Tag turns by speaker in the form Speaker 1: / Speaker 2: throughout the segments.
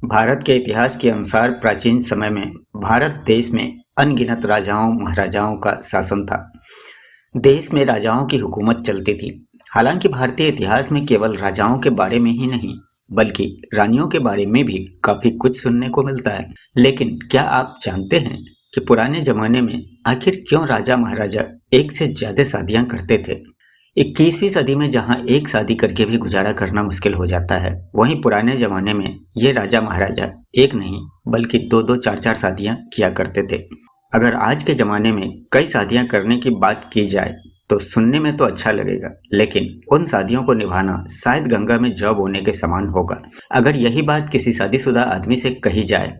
Speaker 1: भारत के इतिहास के अनुसार प्राचीन समय में भारत देश में अनगिनत राजाओं महाराजाओं का शासन था। देश में राजाओं की हुकूमत चलती थी। हालांकि भारतीय इतिहास में केवल राजाओं के बारे में ही नहीं बल्कि रानियों के बारे में भी काफी कुछ सुनने को मिलता है। लेकिन क्या आप जानते हैं कि पुराने जमाने में आखिर क्यों राजा महाराजा एक से ज्यादा शादियां करते थे? 21वीं सदी में जहां एक शादी करके भी गुजारा करना मुश्किल हो जाता है, वहीं पुराने जमाने में ये राजा महाराजा एक नहीं बल्कि दो दो चार चार शादियां किया करते थे। अगर आज के जमाने में कई शादियां करने की बात की जाए तो सुनने में तो अच्छा लगेगा, लेकिन उन शादियों को निभाना शायद गंगा में जौ बोने के समान होगा। अगर यही बात किसी शादीशुदा आदमी से कही जाए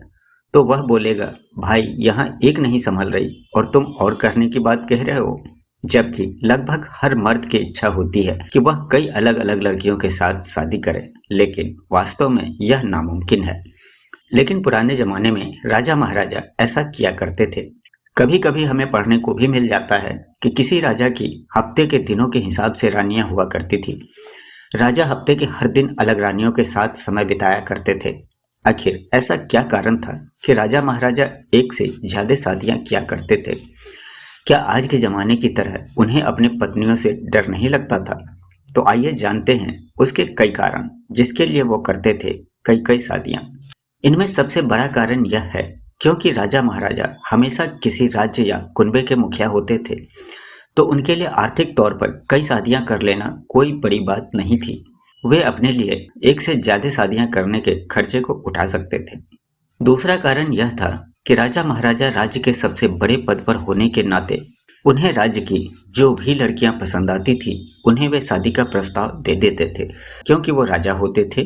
Speaker 1: तो वह बोलेगा, भाई यहाँ एक नहीं संभल रही और तुम और करने की बात कह रहे हो। जबकि लगभग हर मर्द की इच्छा होती है कि वह कई अलग अलग लड़कियों के साथ शादी करे, लेकिन वास्तव में यह नामुमकिन है। लेकिन पुराने जमाने में राजा महाराजा ऐसा किया करते थे। कभी कभी हमें पढ़ने को भी मिल जाता है कि किसी राजा की हफ्ते के दिनों के हिसाब से रानियां हुआ करती थी। राजा हफ्ते के हर दिन अलग रानियों के साथ समय बिताया करते थे। आखिर ऐसा क्या कारण था कि राजा महाराजा एक से ज्यादा शादियां किया करते थे? क्या आज के जमाने की तरह उन्हें अपनी पत्नियों से डर नहीं लगता था? तो आइए जानते हैं उसके कई कारण जिसके लिए वो करते थे कई कई शादियां। इनमें सबसे बड़ा कारण यह है क्योंकि राजा महाराजा हमेशा किसी राज्य या कुनबे के मुखिया होते थे, तो उनके लिए आर्थिक तौर पर कई शादियां कर लेना कोई बड़ी बात नहीं थी। वे अपने लिए एक से ज्यादा शादियां करने के खर्चे को उठा सकते थे। दूसरा कारण यह था कि राजा महाराजा राज्य के सबसे बड़े पद पर होने के नाते उन्हें राज्य की जो भी लड़कियां पसंद आती थी उन्हें वे शादी का प्रस्ताव दे देते थे। क्योंकि वो राजा होते थे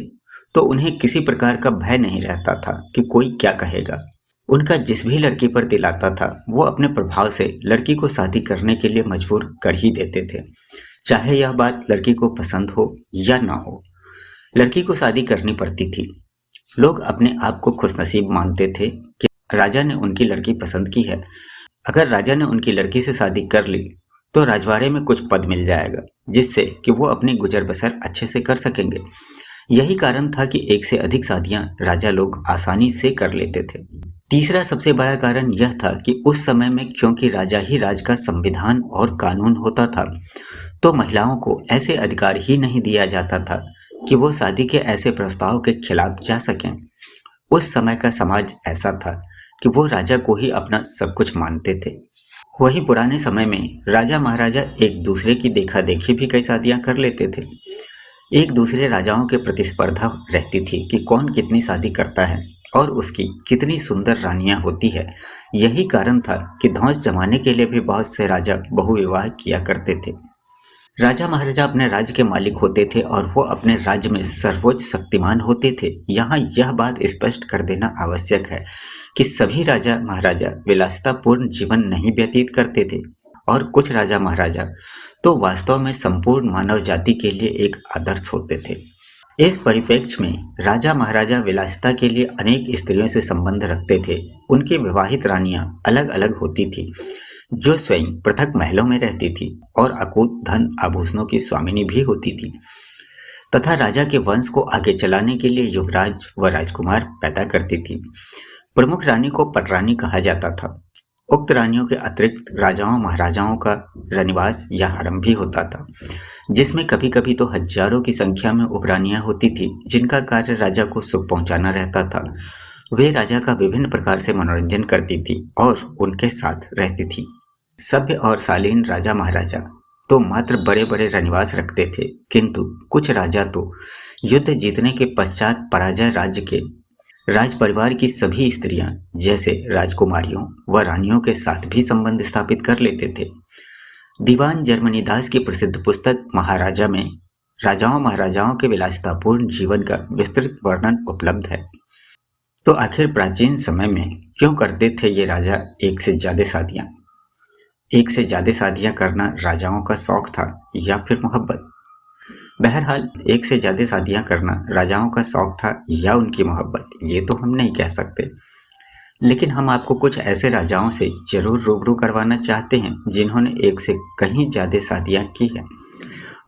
Speaker 1: तो उन्हें किसी प्रकार का भय नहीं रहता था कि कोई क्या कहेगा। उनका जिस भी लड़की पर दिल आता था वो अपने प्रभाव से लड़की को शादी करने के लिए मजबूर कर ही देते थे, चाहे यह बात लड़की को पसंद हो या ना हो। लड़की को शादी करनी पड़ती थी। लोग अपने आप को खुशनसीब मानते थे कि राजा ने उनकी लड़की पसंद की है। अगर राजा ने उनकी लड़की से शादी कर ली तो राजवाड़े में कुछ पद मिल जाएगा जिससे कि वो अपनी गुजर बसर अच्छे से कर सकेंगे। यही कारण था कि एक से अधिक शादियां राजा लोग आसानी से कर लेते थे। तीसरा सबसे बड़ा कारण यह था कि उस समय में क्योंकि राजा ही राज का संविधान और कानून होता था, तो महिलाओं को ऐसे अधिकार ही नहीं दिया जाता था कि वो शादी के ऐसे प्रस्ताव के खिलाफ जा सकें। उस समय का समाज ऐसा था कि वो राजा को ही अपना सब कुछ मानते थे। वही पुराने समय में राजा महाराजा एक दूसरे की देखा देखी भी कई शादियां कर लेते थे। एक दूसरे राजाओं के प्रतिस्पर्धा रहती थी कि कौन कितनी शादी करता है और उसकी कितनी सुंदर रानियां होती है। यही कारण था कि धौंस जमाने के लिए भी बहुत से राजा बहुविवाह किया करते थे। राजा महाराजा अपने राज्य के मालिक होते थे और वो अपने राज्य में सर्वोच्च शक्तिमान होते थे। यहाँ यह बात स्पष्ट कर देना आवश्यक है कि सभी राजा महाराजा विलासितापूर्ण जीवन नहीं व्यतीत करते थे और कुछ राजा महाराजा तो वास्तव में संपूर्ण मानव जाति के लिए एक आदर्श होते थे। इस परिप्रेक्ष्य में राजा महाराजा विलासिता के लिए अनेक स्त्रियों से संबंध रखते थे। उनकी विवाहित रानियां अलग अलग होती थी जो स्वयं पृथक महलों में रहती थी और अकूत धन आभूषणों की स्वामिनी भी होती थी तथा राजा के वंश को आगे चलाने के लिए युवराज व राजकुमार पैदा करती थी। प्रमुख रानी को पटरानी कहा जाता था। उक्त रानियों के अतिरिक्त राजाओं महाराजाओं का रनिवास या हरम भी होता था, जिसमें कभी कभी तो हजारों की संख्या में उपरानियां होती थी जिनका कार्य राजा को सुख पहुंचाना रहता था। वे राजा का विभिन्न प्रकार से मनोरंजन करती थी और उनके साथ रहती थी। सभ्य और शालीन राजा महाराजा तो मात्र बड़े बड़े रनिवास रखते थे, किंतु कुछ राजा तो युद्ध जीतने के पश्चात पराजय राज्य के राज परिवार की सभी स्त्रियां जैसे राजकुमारियों व रानियों के साथ भी संबंध स्थापित कर लेते थे। दीवान जर्मनी दास की प्रसिद्ध पुस्तक महाराजा में राजाओं महाराजाओं के विलासितापूर्ण जीवन का विस्तृत वर्णन उपलब्ध है। तो आखिर प्राचीन समय में क्यों करते थे ये राजा एक से ज्यादा शादियां? एक से ज्यादा शादियां करना राजाओं का शौक था या फिर मोहब्बत? बहरहाल एक से ज्यादा शादियां करना राजाओं का शौक था या उनकी मोहब्बत, ये तो हम नहीं कह सकते। लेकिन हम आपको कुछ ऐसे राजाओं से जरूर रूबरू करवाना चाहते हैं जिन्होंने एक से कहीं ज्यादा शादियां की हैं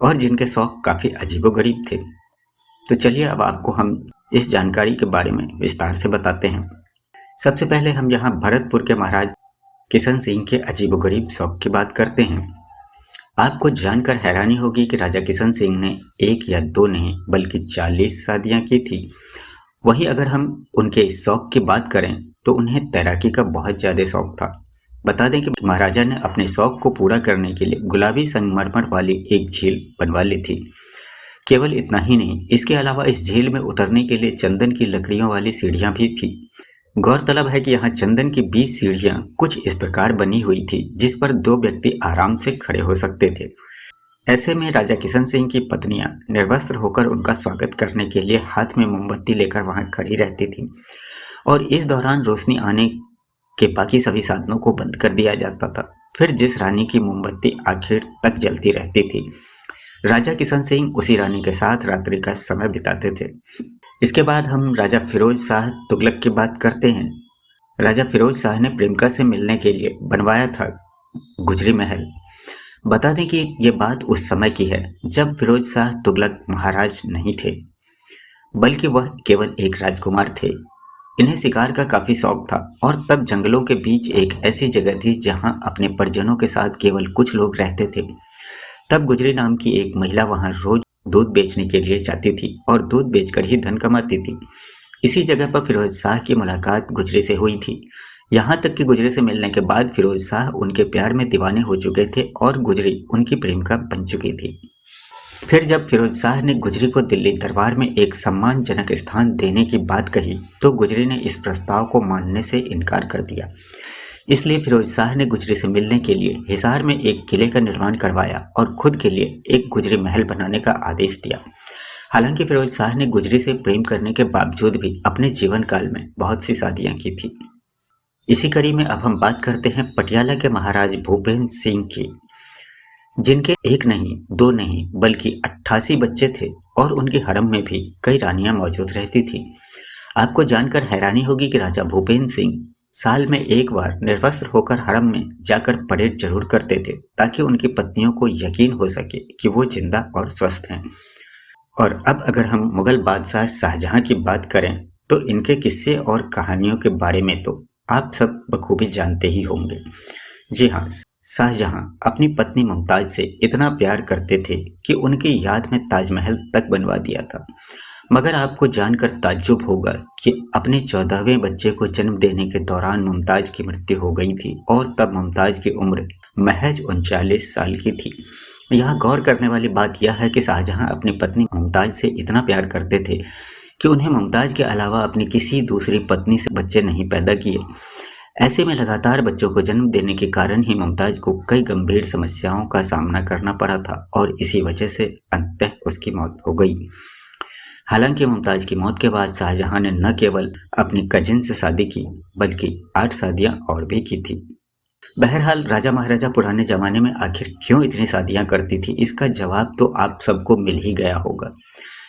Speaker 1: और जिनके शौक काफी अजीबोगरीब थे। तो चलिए अब आपको हम इस जानकारी के बारे में विस्तार से बताते हैं। सबसे पहले हम यहाँ भरतपुर के महाराज किशन सिंह के अजीबोगरीब शौक की बात करते हैं। आपको जानकर हैरानी होगी कि राजा किशन सिंह ने एक या दो नहीं बल्कि 40 शादियां की थी। वहीं अगर हम उनके इस शौक की बात करें तो उन्हें तैराकी का बहुत ज़्यादा शौक था। बता दें कि महाराजा ने अपने शौक को पूरा करने के लिए गुलाबी संगमरमर वाली एक झील बनवा ली थी। केवल इतना ही नहीं, इसके अलावा इस झील में उतरने के लिए चंदन की लकड़ियों वाली सीढ़ियां भी थी। गौरतलब है कि यहाँ चंदन की 20 सीढ़ियां कुछ इस प्रकार बनी हुई थी जिस पर दो व्यक्ति आराम से खड़े हो सकते थे। ऐसे में राजा किशन सिंह की पत्नियां निर्वस्त्र होकर उनका स्वागत करने के लिए हाथ में मोमबत्ती लेकर वहां खड़ी रहती थी और इस दौरान रोशनी आने के बाकी सभी साधनों को बंद कर दिया जाता था। फिर जिस रानी की मोमबत्ती आखिर तक जलती रहती थी, राजा किशन सिंह उसी रानी के साथ रात्रि का समय बिताते थे। इसके बाद हम राजा फिरोज शाह तुगलक की बात करते हैं। राजा फिरोज शाह ने प्रेमिका से मिलने के लिए बनवाया था गुजरी महल। बता दें कि ये बात उस समय की है जब फिरोज शाह तुगलक महाराज नहीं थे, बल्कि वह केवल एक राजकुमार थे। इन्हें शिकार का काफी शौक था और तब जंगलों के बीच एक ऐसी जगह थी जहां अपने परिजनों के साथ केवल कुछ लोग रहते थे। तब गुजरी नाम की एक महिला वहां रोज दूध बेचने के लिए जाती थी और दूध बेचकर ही धन कमाती थी। इसी जगह पर फिरोज शाह की मुलाकात गुजरी से हुई थी। यहाँ तक कि गुजरी से मिलने के बाद फिरोज शाह उनके प्यार में दीवाने हो चुके थे और गुजरी उनकी प्रेमिका बन चुकी थी। फिर जब फिरोज शाह ने गुजरी को दिल्ली दरबार में एक सम्मानजनक स्थान देने की बात कही तो गुजरी ने इस प्रस्ताव को मानने से इनकार कर दिया। इसलिए फिरोज शाह ने गुजरी से मिलने के लिए हिसार में एक किले का निर्माण करवाया और खुद के लिए एक गुजरी महल बनाने का आदेश दिया। हालांकि फिरोज शाह ने गुजरी से प्रेम करने के बावजूद भी अपने जीवन काल में बहुत सी शादियां की थी। इसी कड़ी में अब हम बात करते हैं पटियाला के महाराज भूपेंद्र सिंह की, जिनके एक नहीं दो नहीं बल्कि 88 बच्चे थे और उनके हरम में भी कई रानियां मौजूद रहती थी। आपको जानकर हैरानी होगी कि राजा भूपेंद्र सिंह साल में एक बार निर्वस्त्र होकर हरम में जाकर परेड जरूर करते थे ताकि उनकी पत्नियों को यकीन हो सके कि वो जिंदा और स्वस्थ हैं। और अब अगर हम मुगल बादशाह शाहजहां की बात करें तो इनके किस्से और कहानियों के बारे में तो आप सब बखूबी जानते ही होंगे। जी हाँ, शाहजहां अपनी पत्नी मुमताज से इतना प्यार करते थे कि उनकी याद में ताजमहल तक बनवा दिया था। मगर आपको जानकर ताज्जुब होगा कि अपने 14वें बच्चे को जन्म देने के दौरान मुमताज की मृत्यु हो गई थी और तब मुमताज की उम्र महज 39 साल की थी। यहाँ गौर करने वाली बात यह है कि शाहजहां अपनी पत्नी मुमताज से इतना प्यार करते थे कि उन्हें मुमताज के अलावा अपनी किसी दूसरी पत्नी से बच्चे नहीं पैदा किए। ऐसे में लगातार बच्चों को जन्म देने के कारण ही मुमताज को कई गंभीर समस्याओं का सामना करना पड़ा था और इसी वजह से अंततः उसकी मौत हो गई। हालांकि मुमताज की मौत के बाद शाहजहां ने न केवल अपनी कजिन से शादी की बल्कि 8 शादियां और भी की थी। बहरहाल राजा महाराजा पुराने जमाने में आखिर क्यों इतनी शादियां करती थी, इसका जवाब तो आप सबको मिल ही गया होगा।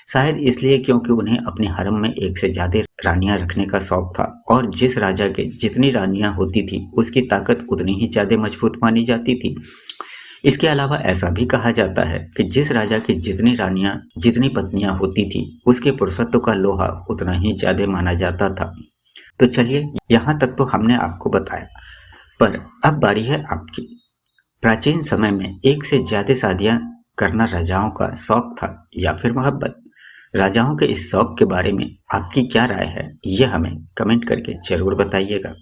Speaker 1: शायद इसलिए क्योंकि उन्हें अपने हरम में एक से ज्यादा रानियां रखने का शौक था और जिस राजा के जितनी रानियां होती थी उसकी ताकत उतनी ही ज्यादा मजबूत मानी जाती थी। इसके अलावा ऐसा भी कहा जाता है कि जिस राजा की जितनी रानियां जितनी पत्नियां होती थी उसके पुरुषत्व का लोहा उतना ही ज्यादा माना जाता था। तो चलिए, यहाँ तक तो हमने आपको बताया, पर अब बारी है आपकी। प्राचीन समय में एक से ज्यादा शादियां करना राजाओं का शौक था या फिर मोहब्बत? राजाओं के इस शौक के बारे में आपकी क्या राय है, ये हमें कमेंट करके जरूर बताइएगा।